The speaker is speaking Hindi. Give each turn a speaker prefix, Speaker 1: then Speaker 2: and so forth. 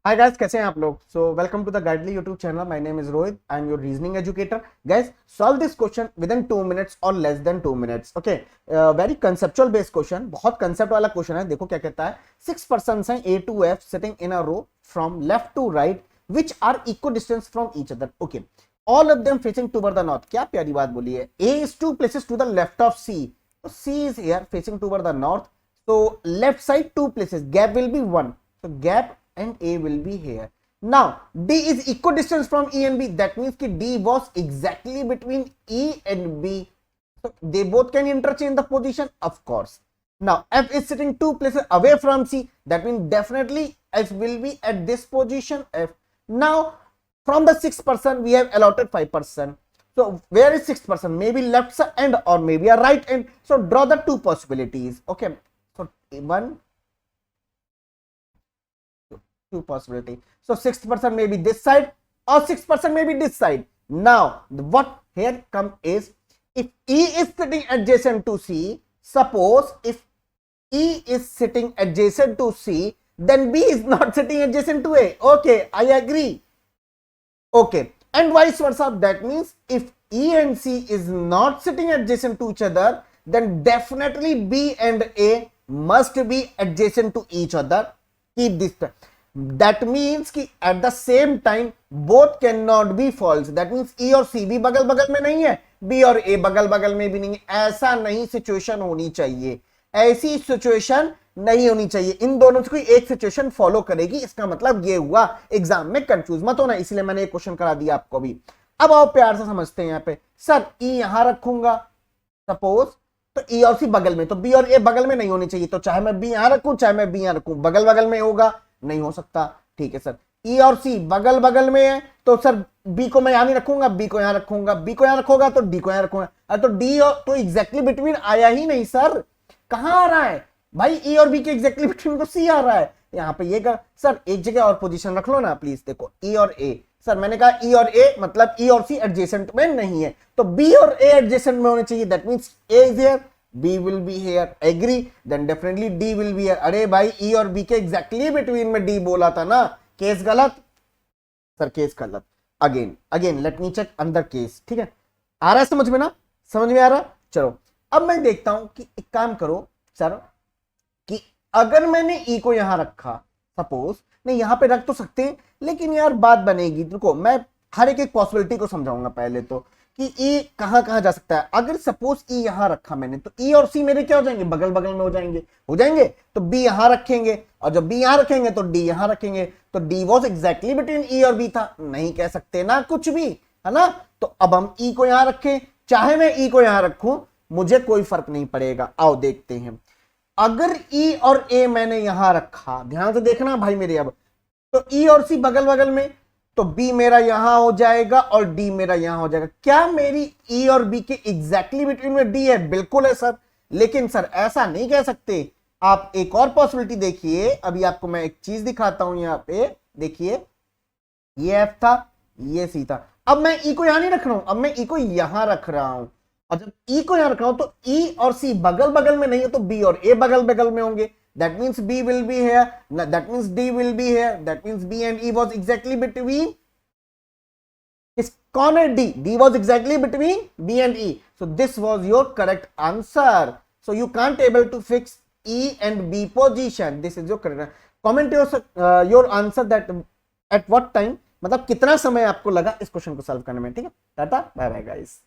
Speaker 1: हाय गाइस, कैसे हैं आप लोग। So welcome to the Guidely YouTube channel. My name is Rohit. I am your reasoning educator. Guys, solve this question within 2 minutes और less than 2 minutes. Okay, very conceptual based question, बहुत कंसेप्ट वाला क्वेश्चन है। देखो क्या कहता है। 6 पर्सन्स हैं A to F sitting in a row from left to right which are equal distance from each other. Okay, all of them facing toward the north. क्या प्यारी बात बोली है। A is 2 places to the left of C, so C is here facing toward the north, so left side 2 places, gap will be 1, so gap and A will be here. Now D is equidistant from E and B, that means कि D was exactly between E and B, so they both can interchange the position, of course. Now F is sitting 2 places away from C, that means definitely F will be at this position F. Now from the 6% we have allotted 5%, so where is 6%? Maybe left end or maybe a right end, so draw the two possibilities. Okay, so two possibility, so 6% may be this side or 6% may be this side. Now what here come is, if E is sitting adjacent to C, suppose if E is sitting adjacent to C, then B is not sitting adjacent to A. Okay, I agree. Okay, and vice versa. That means if E and C is not sitting adjacent to each other, then definitely B and A must be adjacent to each other. Keep this. That means कि at the same time both cannot be false. That means E और C भी बगल बगल में नहीं है, B और A बगल बगल में भी नहीं है। ऐसा नहीं सिचुएशन होनी चाहिए, ऐसी सिचुएशन नहीं होनी चाहिए। इन दोनों से कोई एक सिचुएशन फॉलो करेगी, इसका मतलब ये हुआ एग्जाम में कंफ्यूज मत होना, इसलिए मैंने एक क्वेश्चन करा दिया आपको भी। अब आओ प्यार से समझते हैं। यहाँ पे सर E यहां रखूंगा सपोज, तो E और C बगल में, तो B और A बगल में नहीं होनी चाहिए, तो चाहे मैं B यहां रखूं चाहे मैं B यहां रखूं, बगल बगल में होगा, नहीं हो सकता। ठीक है सर, E और C बगल बगल में है, तो सर B को मैं यहां नहीं रखूंगा, B को यहां रखूंगा, B को यहां रखूंगा तो D को यहां रखूंगा। तो D और तो एग्जैक्टली बिटवीन आया ही नहीं सर, कहां आ रहा है भाई। E और B के एग्जैक्टली बिटवीन तो C आ रहा है। यहां पे ये कर सर, एक जगह और पोजीशन रख लो ना प्लीज। देखो E और A, सर मैंने कहा E और A मतलब E और C एडजेसेंट में नहीं है, तो B और A एडजेसेंट में होने चाहिए। That means A is here, B will be here. Agree? Then definitely D will be here. अरे भाई E और B के एग्जैक्टली बिटवीन में D बोला था ना, केस गलत सर, केस गलत। अगेन लेट मी चेक अंदर केस। ठीक है, आ रहा है समझ में ना, समझ में आ रहा। चलो अब मैं देखता हूं कि एक काम करो सर, कि अगर मैंने E को यहां रखा, सपोज नहीं यहां पे रख तो सकते हैं, लेकिन यार बात बनेगी। देखो मैं हर एक पॉसिबिलिटी को समझाऊंगा पहले तो, कि E कहां कहां जा सकता है। अगर सपोज E यहां रखा मैंने, तो E और C मेरे क्या हो जाएंगे, बगल बगल में हो जाएंगे। तो B यहां रखेंगे, और जब B यहां रखेंगे तो D यहां रखेंगे, तो D was exactly between E और B था, नहीं कह सकते ना कुछ भी, है ना। तो अब हम E को यहां रखें, चाहे मैं E को यहां रखूं, मुझे कोई फर्क नहीं पड़ेगा। आओ देखते हैं। अगर E और A मैंने यहां रखा, ध्यान से देखना भाई मेरे, अब तो E और C बगल बगल में, तो B मेरा यहां हो जाएगा और D मेरा यहां हो जाएगा। क्या मेरी E और B के एग्जैक्टली बिटवीन में D है? बिल्कुल है सर, लेकिन सर ऐसा नहीं कह सकते। आप एक और पॉसिबिलिटी देखिए, अभी आपको मैं एक चीज दिखाता हूं। यहां पे देखिए, ये F था, ये C था। अब मैं E को यहां नहीं रख रहा हूं, अब मैं E को यहां रख रहा हूं, और जब E को यहां रख रहा हूं तो E और C बगल बगल में नहीं है, तो B और A बगल बगल में होंगे। That means B will be here. That means D will be here. That means B and E was exactly between. Is corner D. D was exactly between B and E. So this was your correct answer. So you can't able to fix E and B position. This is your correct. Comment your answer that at what time, मतलब कितना समय आपको लगा इस क्वेश्चन को सॉल्व करने में। ठीक है, टाटा बाय बाय गाइस।